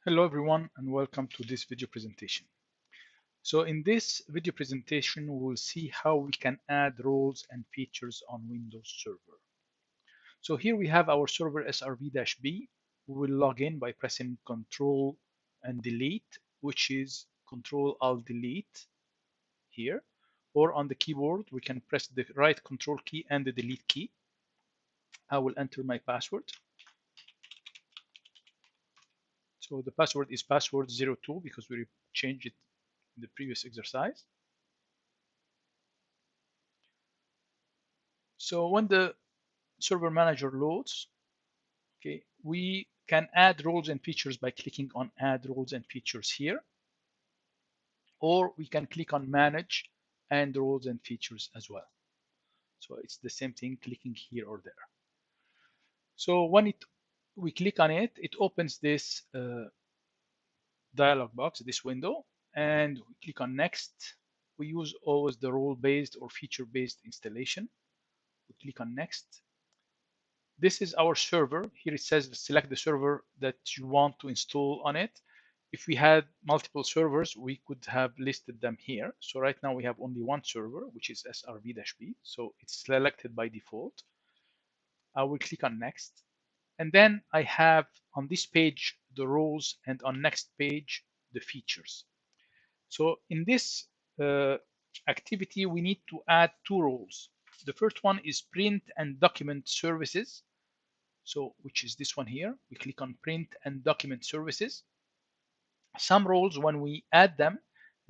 Hello everyone and welcome to this video presentation. So in this video presentation, we will see how we can add roles and features on Windows Server. So here we have our server srv-b. We will log in by pressing Control and Delete, which is Control Alt Delete here, or on the keyboard we can press the right Control key and the Delete key. I will enter my password. So the password is password02 because we changed it in the previous exercise. So when the server manager loads, okay, we can add roles and features by clicking on add roles and features here, or we can click on manage and roles and features as well. So it's the same thing clicking here or there. So when we click on it, it opens this dialog box, this window, and we click on next. We use always the role-based or feature-based installation. We click on next. This is our server. Here it says select the server that you want to install on it. If we had multiple servers, we could have listed them here. So right now we have only one server, which is srv-b. So it's selected by default. I will click on next. And then I have on this page the roles, and on next page the features. So in this activity, we need to add two roles. The first one is print and document services. So which is this one here. We click on print and document services. Some roles, when we add them,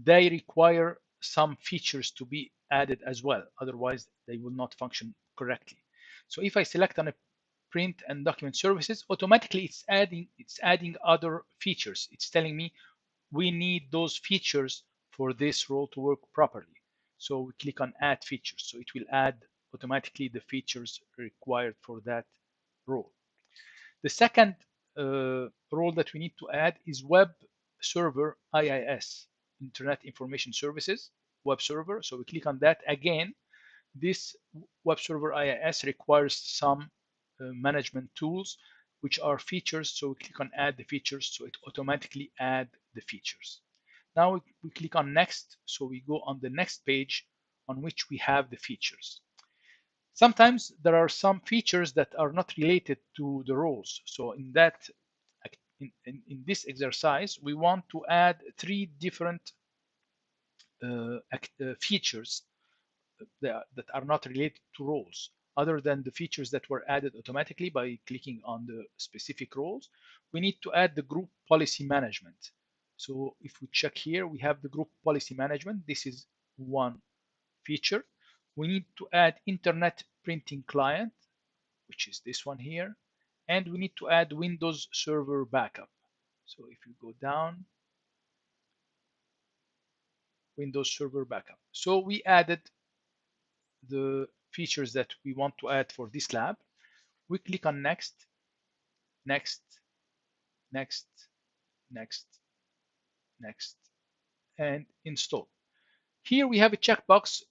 they require some features to be added as well. Otherwise, they will not function correctly. So if I select on a print and document services, automatically it's adding other features. It's telling me we need those features for this role to work properly. So we click on add features. So it will add automatically the features required for that role. The second role that we need to add is web server IIS, Internet Information Services, web server. So we click on that. Again, this web server IIS requires some management tools, which are features. So we click on add the features. So it automatically add the features. Now we click on next. So we go on the next page on which we have the features. Sometimes there are some features that are not related to the roles. So in this exercise, we want to add three different features that are not related to roles, other than the features that were added automatically by clicking on the specific roles. We need to add the group policy management. So if we check here, we have the group policy management. This is one feature. We need to add internet printing client, which is this one here, and we need to add Windows Server backup. So if you go down, Windows Server backup. So we added the features that we want to add for this lab. We click on next, next, next, next, next, and install. Here we have a checkbox.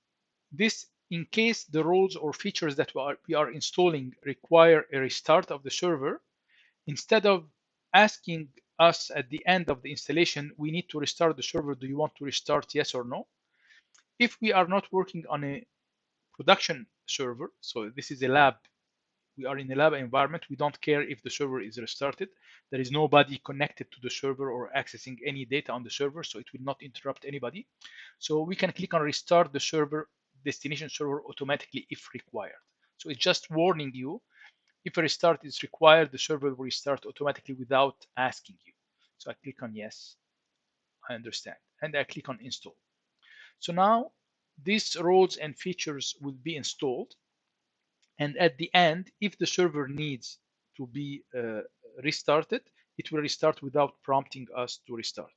This in case the roles or features that we are installing require a restart of the server. Instead of asking us at the end of the installation, we need to restart the server. Do you want to restart, yes or no? If we are not working on a production server, so this is a lab, we are in a lab environment, we don't care if the server is restarted. There is nobody connected to the server or accessing any data on the server, so it will not interrupt anybody. So we can click on restart the server, destination server automatically if required. So it's just warning you, if a restart is required, the server will restart automatically without asking you. So I click on yes, I understand, and I click on install. So now these roles and features will be installed, and at the end, if the server needs to be restarted, it will restart without prompting us to restart.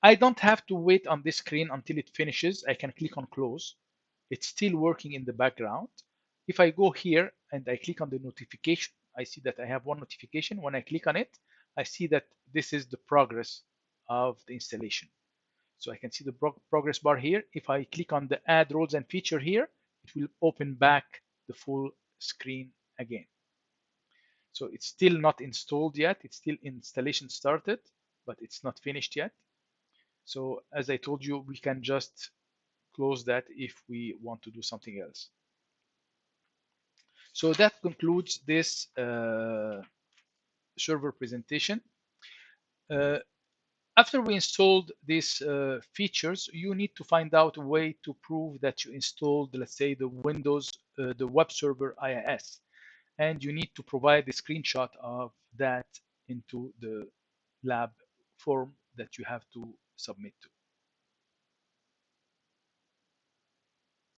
I don't have to wait on this screen until it finishes. I can click on close. It's still working in the background. If I go here and I click on the notification, I see that I have one notification. When I click on it, I see that this is the progress of the installation. So I can see the progress bar here. If I click on the add roles and feature here, it will open back the full screen again. So it's still not installed yet. It's still installation started. but it's not finished yet. So as I told you, we can just close that if we want to do something else. So that concludes this server presentation. Uh, After we installed these features, you need to find out a way to prove that you installed, let's say, the Windows, the web server IIS. And you need to provide a screenshot of that into the lab form that you have to submit to.